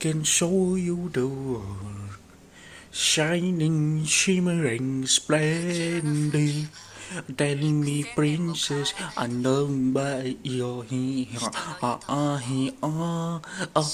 can show you the world, shining, shimmering, splendid. Tell me, princess, I know by your a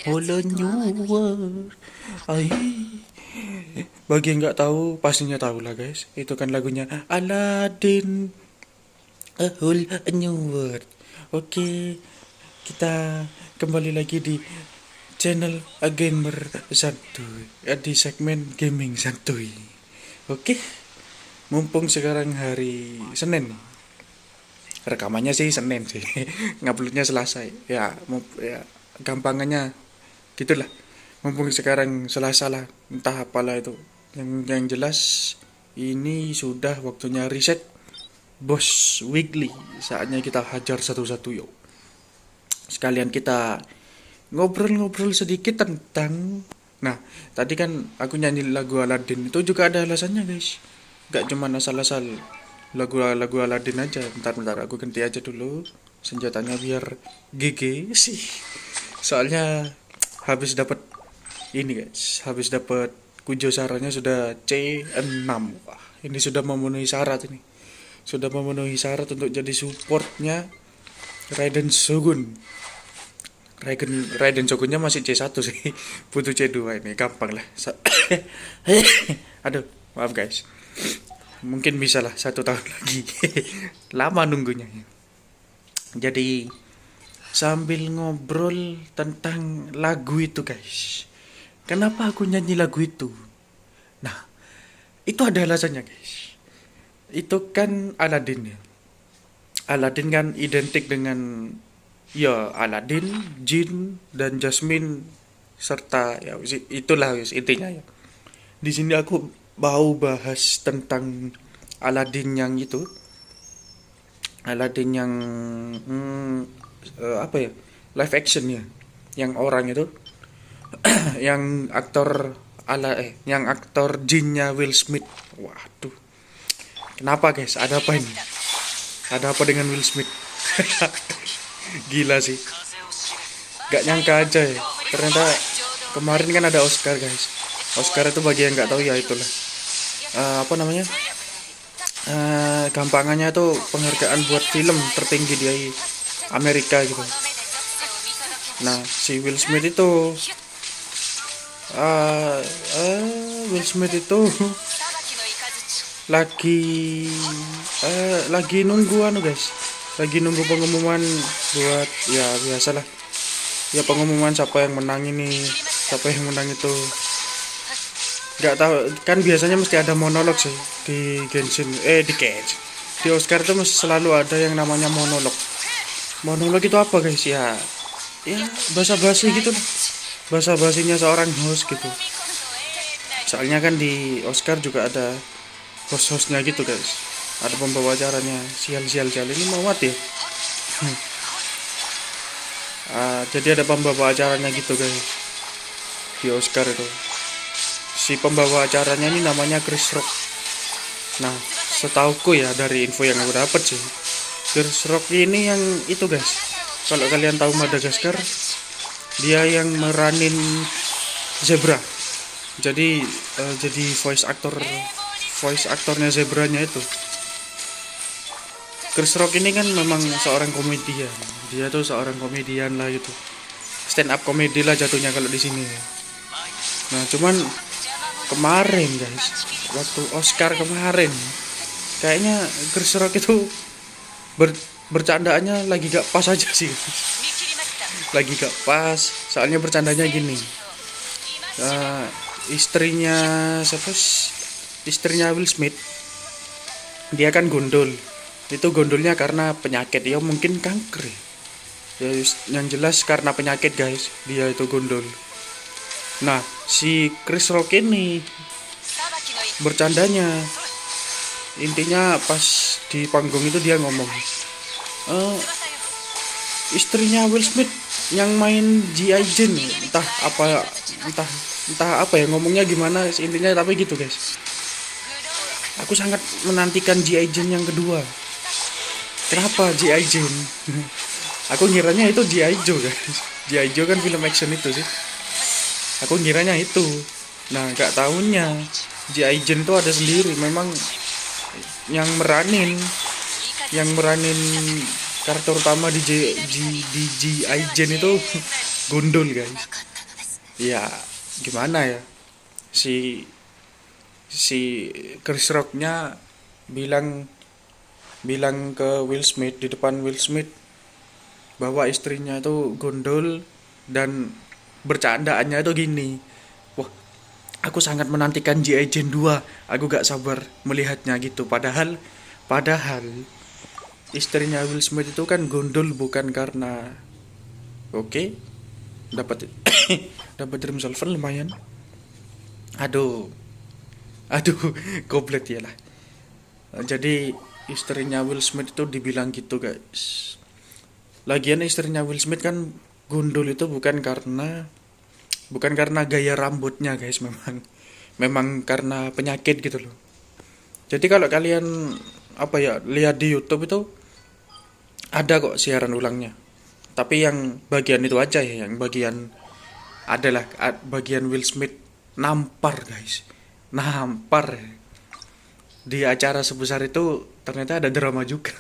whole new world. Ay, bagi yang nggak tahu, pastinya tahu lah guys. Itu kan lagunya Aladdin, a whole new world. Oke, kita kembali lagi di channel Gamer Santuy, di segmen gaming santuy. Oke, mumpung sekarang hari Senin, rekamannya sih Senin sih, nguploadnya Selasa ya, ya gampangannya gitulah. Mumpung sekarang Selasa lah, entah apalah itu. Yang jelas ini sudah waktunya reset Bos Weekly. Saatnya kita hajar satu-satu yuk. Sekalian kita ngobrol-ngobrol sedikit tentang. Nah, tadi kan aku nyanyi lagu Aladdin itu juga ada alasannya guys. Gak cuma asal-asal lagu Aladdin aja. Bentar aku ganti aja dulu senjatanya biar GG sih. Soalnya habis dapat ini guys, habis dapat Kujo sarannya sudah C6. Wah, ini sudah memenuhi syarat ini. Sudah memenuhi syarat untuk jadi supportnya Raiden Shogun. Raiden Shogunnya masih C1 sih. Butuh C2 ini, gampang lah. Aduh, maaf guys. Mungkin bisa lah 1 tahun lagi. Lama nunggunya. Jadi sambil ngobrol tentang lagu itu guys. Kenapa aku nyanyi lagu itu? Nah, itu ada alasannya guys. Itu kan Aladdin ya. Aladdin kan identik dengan ya Aladdin, Jin dan Jasmine serta ya itulah guys intinya ya. Di sini aku mau bahas tentang Aladdin yang itu. Aladdin yang apa ya? Live action ya. Yang orang itu yang aktor yang aktor Jinnya Will Smith. Waduh. Kenapa guys? Ada apa ini? Ada apa dengan Will Smith? Gila sih. Gak nyangka aja ya. Ternyata kemarin kan ada Oscar guys. Oscar itu bagi yang gak tahu ya itulah. Apa namanya? Gampangannya itu penghargaan buat film tertinggi di Amerika gitu. Nah, si Will Smith itu Will Smith itu lagi nunggu guys, lagi nunggu pengumuman buat ya biasalah ya pengumuman siapa yang menang ini, siapa yang menang itu. Nggak tahu kan biasanya mesti ada monolog sih di Genshin di Oscar itu mesti selalu ada yang namanya monolog itu apa guys ya basa-basi gitu lah, basa-basinya seorang host gitu. Soalnya kan di Oscar juga ada host-hostnya gitu guys, ada pembawa acaranya. Sial ini mau mati ya. Jadi ada pembawa acaranya gitu guys di Oscar itu. Si pembawa acaranya ini namanya Chris Rock. Nah, setauku ya dari info yang aku dapat sih, Chris Rock ini yang itu guys, kalau kalian tahu Madagaskar, dia yang meranin zebra. Jadi voice aktornya zebranya itu. Chris Rock ini kan memang seorang komedian. Dia tuh seorang komedian lah gitu. Stand up komedi lah jatuhnya kalau di sini. Nah, cuman kemarin guys, waktu Oscar kemarin, kayaknya Chris Rock itu bercandaannya lagi gak pas aja sih. Lagi gak pas, soalnya bercandanya gini. Istrinya Will Smith, dia kan gondol. Itu gondolnya karena penyakit, ya mungkin kanker ya. Yang jelas karena penyakit guys, dia itu gondol. Nah, si Chris Rock ini bercandanya, intinya pas di panggung itu dia ngomong, istrinya Will Smith yang main G.I. Jane, entah apa ya ngomongnya gimana intinya, tapi gitu guys. Aku sangat menantikan G.I. Jane yang kedua. Kenapa G.I. Jane? Aku ngiranya itu G.I. Joe guys. G.I. Joe kan film action itu sih. Aku ngiranya itu. Nah, gak tahunya G.I. Jane itu ada sendiri. Memang yang meranin karakter utama di G.I. Jane itu Gondol guys. Ya gimana ya, si si Chris Rocknya bilang bilang ke Will Smith di depan Will Smith bahwa istrinya itu gondol, dan bercandaannya itu gini, wah aku sangat menantikan G.I. Jane 2, aku gak sabar melihatnya gitu. Padahal istrinya Will Smith itu kan gondol bukan karena oke dapat dapat dream solver lumayan. Aduh, aduh, goblet ya lah. Jadi istrinya Will Smith itu dibilang gitu guys. Lagian istrinya Will Smith kan gundul itu bukan karena gaya rambutnya guys, memang karena penyakit gitu loh. Jadi kalau kalian apa ya lihat di YouTube itu ada kok siaran ulangnya. Tapi yang bagian itu aja ya, yang bagian adalah bagian Will Smith nampar guys, nampar di acara sebesar itu. Ternyata ada drama juga.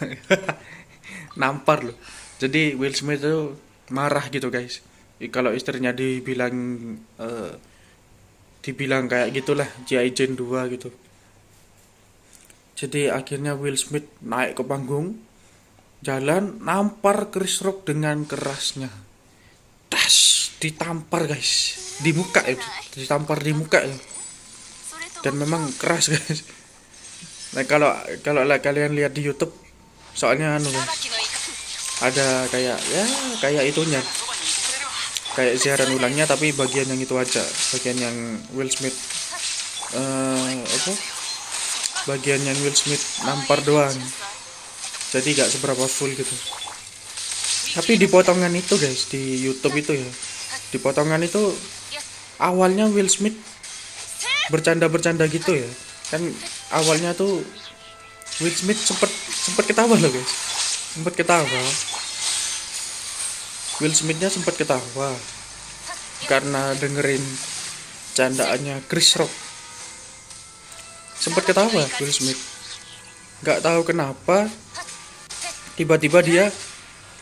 Nampar loh. Jadi Will Smith itu marah gitu guys kalau istrinya dibilang kayak gitulah, G.I. Jane 2 gitu. Jadi akhirnya Will Smith naik ke panggung, jalan nampar Chris Rock dengan kerasnya. Tas, ditampar guys, di muka ya, ditampar di muka ya. Dan memang keras guys. Nah kalau kalian lihat di YouTube, soalnya ada kayak itunya, kayak siaran ulangnya, tapi bagian yang itu aja, bagian yang Will Smith bagian yang Will Smith nampar doang. Jadi gak seberapa full gitu. Tapi di potongan itu guys, di YouTube itu ya, di potongan itu awalnya Will Smith bercanda gitu ya. Kan awalnya tuh Will Smith sempet ketawa loh guys. Sempet ketawa. Will Smithnya sempat ketawa karena dengerin candaannya Chris Rock. Sempat ketawa Will Smith. Gak tahu kenapa tiba-tiba dia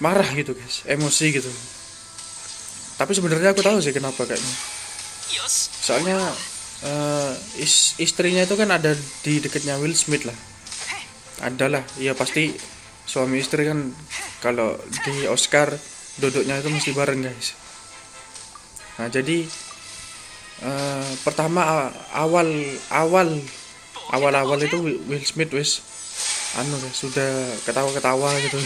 marah gitu guys, emosi gitu. Tapi sebenarnya aku tahu sih kenapa kayaknya. Soalnya istrinya itu kan ada di dekatnya Will Smith lah. Adalah, ya pasti suami istri kan kalau di Oscar duduknya itu mesti bareng guys. Nah jadi pertama awal itu Will Smith guys sudah ketawa gitu.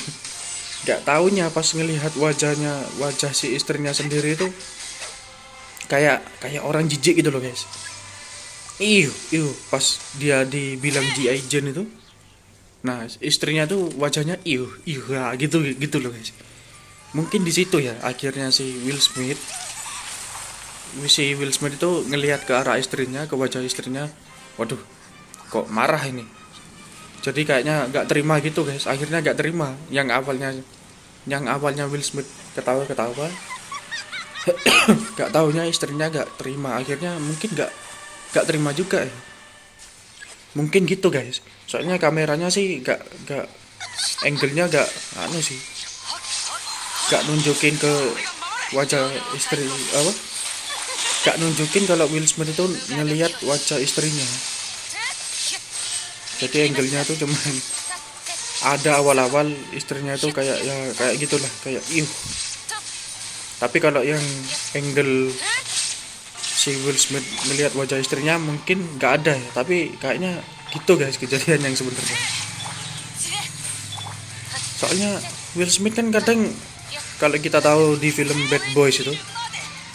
Gak taunya pas ngelihat wajah si istrinya sendiri itu kayak orang jijik gitu loh guys. Iyo pas dia dibilang G.I. Jane itu, nah istrinya tuh wajahnya iyo gitu loh guys. Mungkin di situ ya akhirnya si Will Smith itu ngelihat ke arah istrinya, ke wajah istrinya, waduh kok marah ini. Jadi kayaknya gak terima gitu guys. Akhirnya gak terima. Yang awalnya Will Smith ketawa gak taunya istrinya gak terima. Akhirnya mungkin gak terima juga ya. Mungkin gitu guys. Soalnya kameranya sih gak angle-nya gak nunjukin ke wajah istri gak nunjukin kalau Will Smith itu ngelihat wajah istrinya. Jadi angle-nya tuh cuman ada awal-awal istrinya itu kayak gitulah, kayak Tapi kalau yang angle si Will Smith melihat wajah istrinya mungkin gak ada ya. Tapi kayaknya gitu guys kejadian yang sebenarnya. Soalnya Will Smith kan kadang, kalau kita tahu di film Bad Boys itu,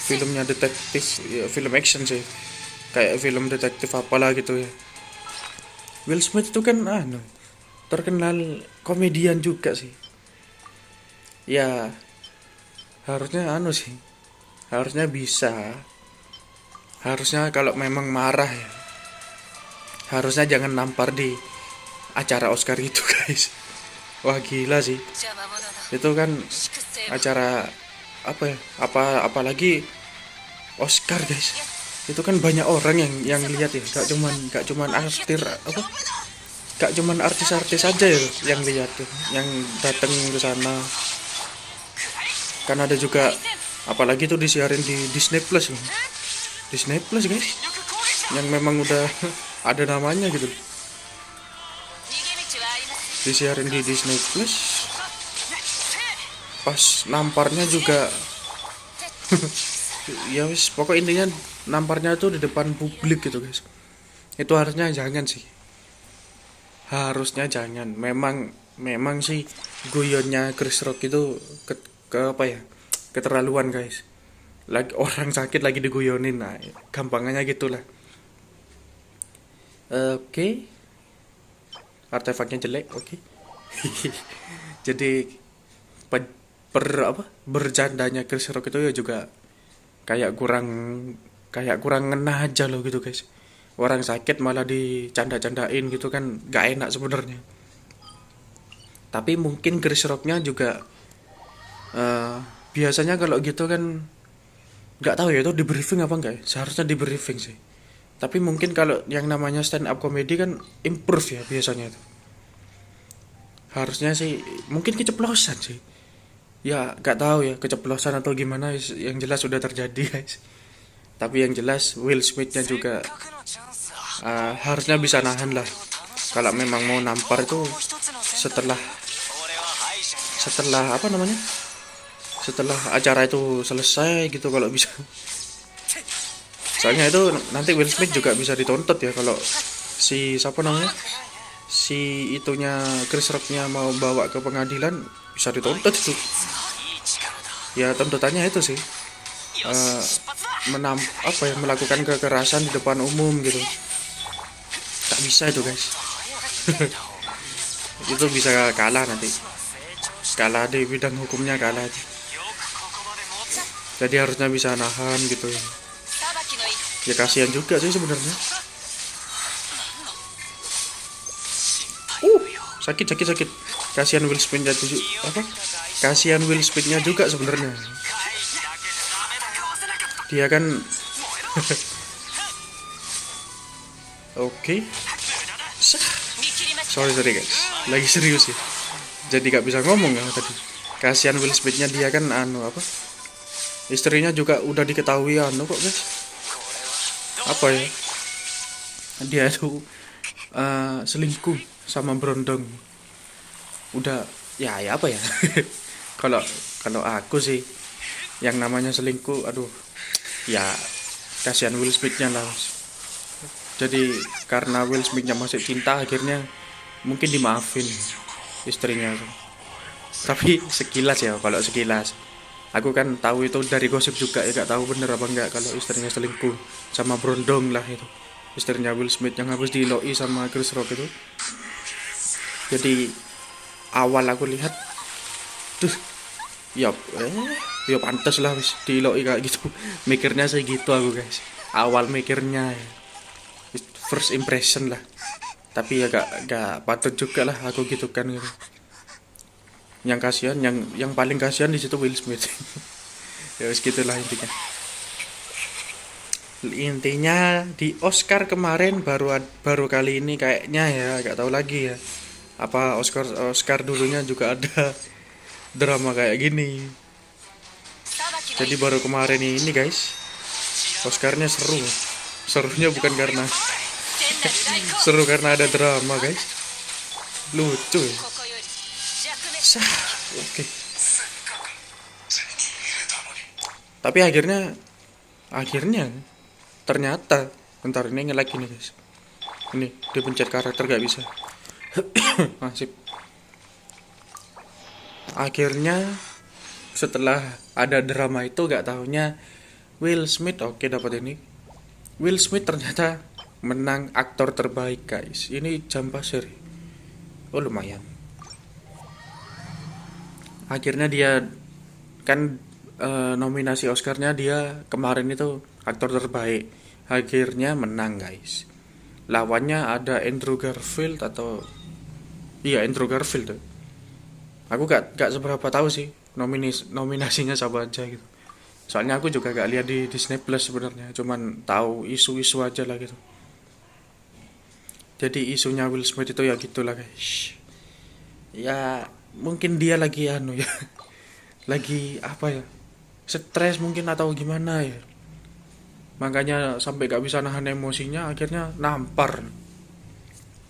filmnya detektif ya, film action sih, kayak film detektif apalah gitu ya. Will Smith itu kan terkenal komedian juga sih. Ya harusnya harusnya bisa. Harusnya kalau memang marah ya, harusnya jangan nampar di acara Oscar gitu guys. Wah gila sih. Itu kan acara apalagi Oscar guys, itu kan banyak orang yang lihat ya, gak cuman gak cuman artis-artis aja ya yang lihat tuh, yang datang ke sana. Kan ada juga, apalagi tuh disiarin di Disney Plus loh. Disney Plus guys, yang memang udah ada namanya gitu, disiarin di Disney Plus. Pas namparnya juga ya wis, pokok intinya namparnya tuh di depan publik gitu guys. Itu harusnya jangan sih, harusnya jangan. Memang sih guyonnya Chris Rock itu ke apa ya, keterlaluan guys. Lagi orang sakit lagi diguyonin, nah gampangnya gitulah. Oke, artefaknya jelek, oke. Jadi bercandanya Chris Rock itu ya juga kayak kurang ngena aja loh gitu guys. Orang sakit malah dicanda-candain gitu kan, gak enak sebenarnya. Tapi mungkin Chris Rocknya juga biasanya kalau gitu kan, nggak tahu ya itu di briefing apa enggak ya? Seharusnya di briefing sih. Tapi mungkin kalau yang namanya stand up comedy kan improve ya biasanya itu. Harusnya sih mungkin keceplosan sih. Ya nggak tahu ya keceplosan atau gimana, yang jelas sudah terjadi guys. Tapi yang jelas Will Smith-nya juga harusnya bisa nahan lah. Kalau memang mau nampar itu setelah setelah apa namanya? Setelah acara itu selesai gitu kalau bisa. Soalnya itu nanti Will Smith juga bisa dituntut ya kalau si siapa namanya, si itunya Chris Rock-nya mau bawa ke pengadilan, bisa dituntut itu. Ya tuntutannya itu sih, melakukan kekerasan di depan umum gitu. Tak bisa itu guys. Itu bisa kalah nanti, kalah di bidang hukumnya, kalah aja. Jadi harusnya bisa nahan gitu. Ya kasihan juga sih sebenarnya. Sakit. Kasihan Will Smith-nya tuh apa? Kasihan Will Smith-nya juga sebenarnya. Dia kan oke. Sorry guys. Lagi serius ya. Jadi gak bisa ngomong ya tadi. Kasihan Will Smith-nya, dia kan istrinya juga udah diketahui kok guys. Apa ya? Dia itu selingkuh sama Brondong. Udah ya apa ya? kalau aku sih, yang namanya selingkuh, aduh, ya kasihan Will Smith-nya lah. Jadi karena Will Smith-nya masih cinta, akhirnya mungkin dimaafin istrinya. Tapi sekilas ya, kalau sekilas aku kan tahu itu dari gosip juga ya, gak tahu bener apa enggak kalau istrinya selingkuh sama Brondong lah itu, istrinya Will Smith yang habis diloi sama Chris Rock itu. Jadi awal aku lihat tuh, ya pantas lah wis diloi kayak gitu. Mikirnya segitu aku guys, awal mikirnya ya. First impression lah. Tapi ya gak patut juga lah aku gitu kan gitu. Yang kasihan, yang paling kasihan di situ Will Smith. Ya wis gitulah intinya di Oscar kemarin baru kali ini kayaknya ya, gak tahu lagi ya apa Oscar dulunya juga ada drama kayak gini. Jadi baru kemarin ini guys, Oscarnya serunya bukan karena seru karena ada drama guys, lucu ya. Oke. Tapi akhirnya ternyata, bentar ini nge-lag ini guys, ini dipencet karakter gak bisa. Masih. Akhirnya setelah ada drama itu, gak tahunya Will Smith dapat ini. Will Smith ternyata menang aktor terbaik guys. Ini jam pasir. Oh lumayan. Akhirnya dia kan nominasi Oscarnya dia kemarin itu aktor terbaik. Akhirnya menang guys. Lawannya ada Andrew Garfield Andrew Garfield tuh. Aku gak seberapa tahu sih nominasinya siapa aja gitu. Soalnya aku juga gak lihat di Disney Plus sebenarnya, cuman tahu isu-isu aja lah gitu. Jadi isunya Will Smith itu ya gitulah guys. Ya mungkin dia lagi ya, lagi apa ya? Stres mungkin atau gimana ya. Makanya sampai gak bisa nahan emosinya, akhirnya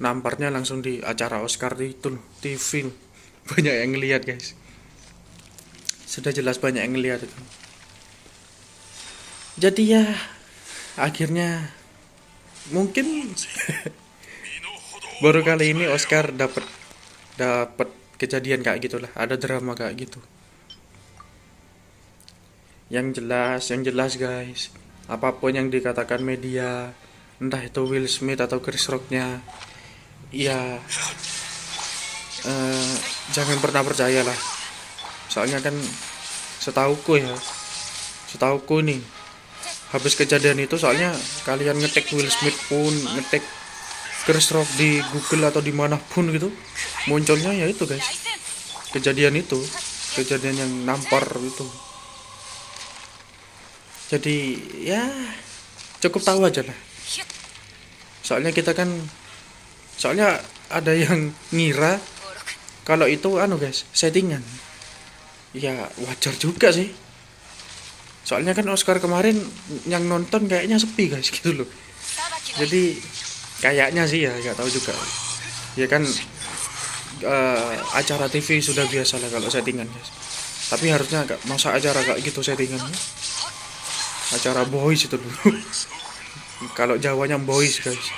namparnya langsung di acara Oscar itu loh, TV loh. Banyak yang ngeliat guys, sudah jelas banyak yang ngeliat itu. Jadi ya akhirnya mungkin baru kali ini Oscar dapat dapat kejadian kayak gitulah, ada drama kayak gitu. Yang jelas guys, apapun yang dikatakan media, entah itu Will Smith atau Chris Rocknya, ya jangan pernah percaya lah. Soalnya kan setauku nih, habis kejadian itu soalnya kalian ngetek Will Smith pun ngetek Chris Rock di Google atau dimanapun gitu, munculnya ya itu guys, kejadian yang nampar itu. Jadi ya cukup tahu aja lah. Soalnya ada yang ngira kalau itu guys, settingan. Ya wajar juga sih. Soalnya kan Oscar kemarin yang nonton kayaknya sepi guys gitu loh. Jadi kayaknya sih ya, nggak tahu juga. Ya kan acara TV sudah biasa lah kalau settingan guys. Tapi harusnya masa acara kayak gitu settingannya. Acara boys itu dulu. Kalau Jawanya boys guys,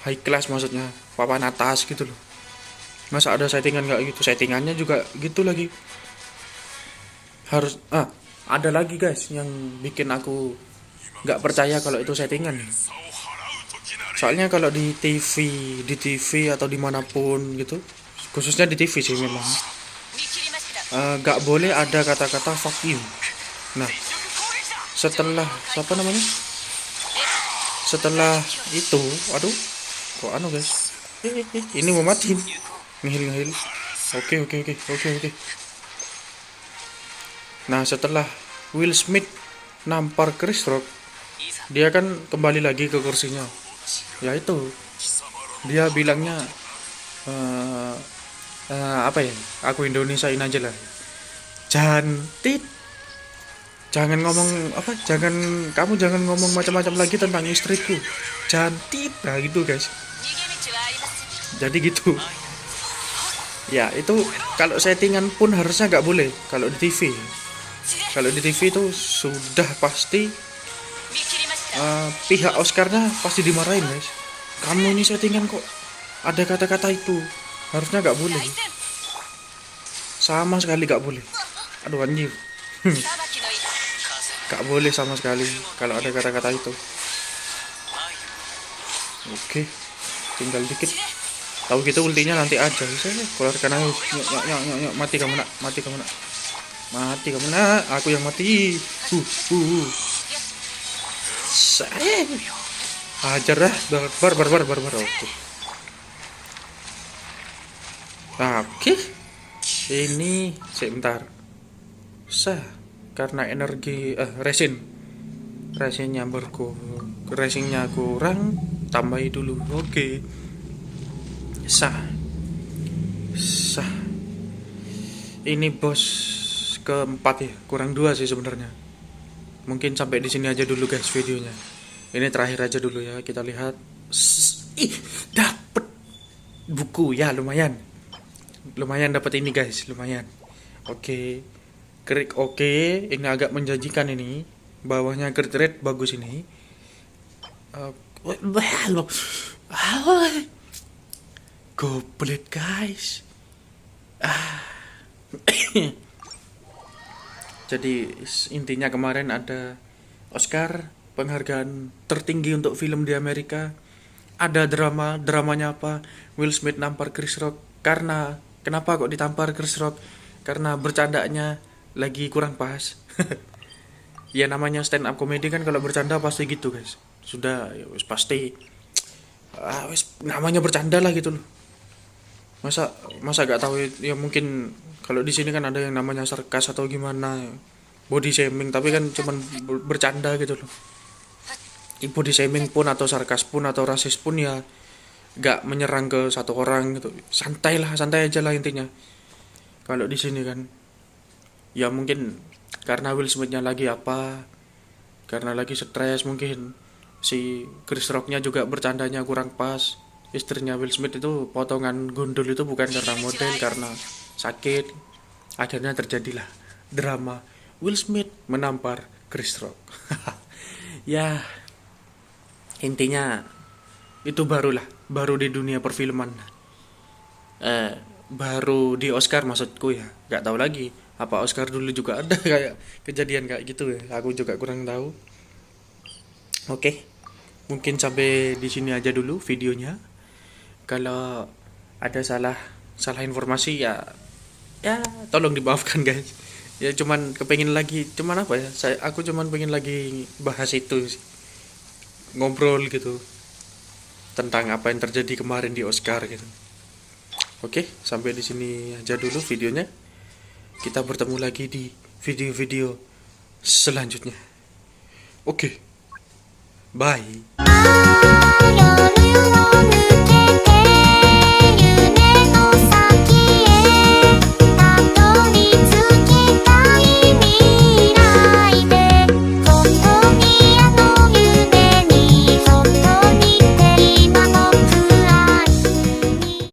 high class maksudnya, papan atas gitu loh. Masa ada settingan kayak gitu? Settingannya juga gitu lagi. Harus ada lagi guys yang bikin aku nggak percaya kalau itu settingan. Soalnya kalau di TV atau dimanapun gitu, khususnya di TV sih memang nggak boleh ada kata-kata fuck you. Nah, setelah itu, aduh, kok guys, ini mau mati, ngehil. Oke. Nah, setelah Will Smith nampar Chris Rock, dia kan kembali lagi ke kursinya. Ya itu, dia bilangnya apa ya? Aku Indonesiain aja lah. Jangan kamu jangan ngomong macam-macam lagi tentang istriku. Jantit, nah gitu guys. Jadi gitu. Ya itu kalau settingan pun harusnya nggak boleh kalau di TV. Kalau di TV itu sudah pasti pihak Oscarnya pasti dimarahin guys. Kamu ini settingan kok ada kata-kata itu, harusnya nggak boleh. Sama sekali nggak boleh. Aduh anjir. Gak boleh sama sekali kalau ada kata-kata itu. Oke, tinggal dikit. Tahu gitu ultinya nanti aja. Saya keluarkan aja. Yuk, mati kamu nak. Aku yang mati. Saya ajar dah. Bar. Oke. Ini sebentar. Karena energi resinnya kurang, tambahi dulu. Oke. Sah. Ini bos keempat ya, kurang 2 sih sebenarnya. Mungkin sampai di sini aja dulu guys videonya. Ini terakhir aja dulu ya, kita lihat. Dapet buku ya, lumayan dapat ini guys, lumayan. Oke. Klik oke, ini agak menjanjikan ini. Bawahnya grid red bagus ini. Goblet guys. Jadi intinya kemarin ada Oscar, penghargaan tertinggi untuk film di Amerika. Ada dramanya apa? Will Smith nampar Chris Rock. Kenapa kok ditampar Chris Rock? Karena bercandanya lagi kurang pas. Ya namanya stand up comedy kan, kalau bercanda pasti gitu guys. Sudah ya pasti namanya bercanda lah gitu loh. Masa gak tahu ya, mungkin kalau di sini kan ada yang namanya sarkas atau gimana. body shaming, tapi kan cuman bercanda gitu loh. Body shaming pun atau sarkas pun atau rasis pun ya gak menyerang ke satu orang gitu. Santai lah, santai aja lah intinya. Kalau di sini kan ya mungkin karena Will Smith-nya lagi apa, karena lagi stres mungkin. Si Chris Rock-nya juga bercandanya kurang pas. Istrinya Will Smith itu potongan gundul itu bukan karena model, karena sakit. Akhirnya terjadilah drama Will Smith menampar Chris Rock. Ya, intinya itu baru di dunia perfilman. Baru di Oscar maksudku ya. Gak tahu lagi apa Oscar dulu juga ada kayak kejadian kayak gitu ya. Aku juga kurang tahu. Oke, mungkin sampai di sini aja dulu videonya. Kalau ada salah informasi ya tolong dimaafkan guys. Ya cuman kepengen lagi, cuman apa ya? Aku cuman pengen lagi bahas itu sih. Ngobrol gitu tentang apa yang terjadi kemarin di Oscar gitu. Oke, sampai di sini aja dulu videonya. Kita bertemu lagi di video-video selanjutnya. Oke, bye.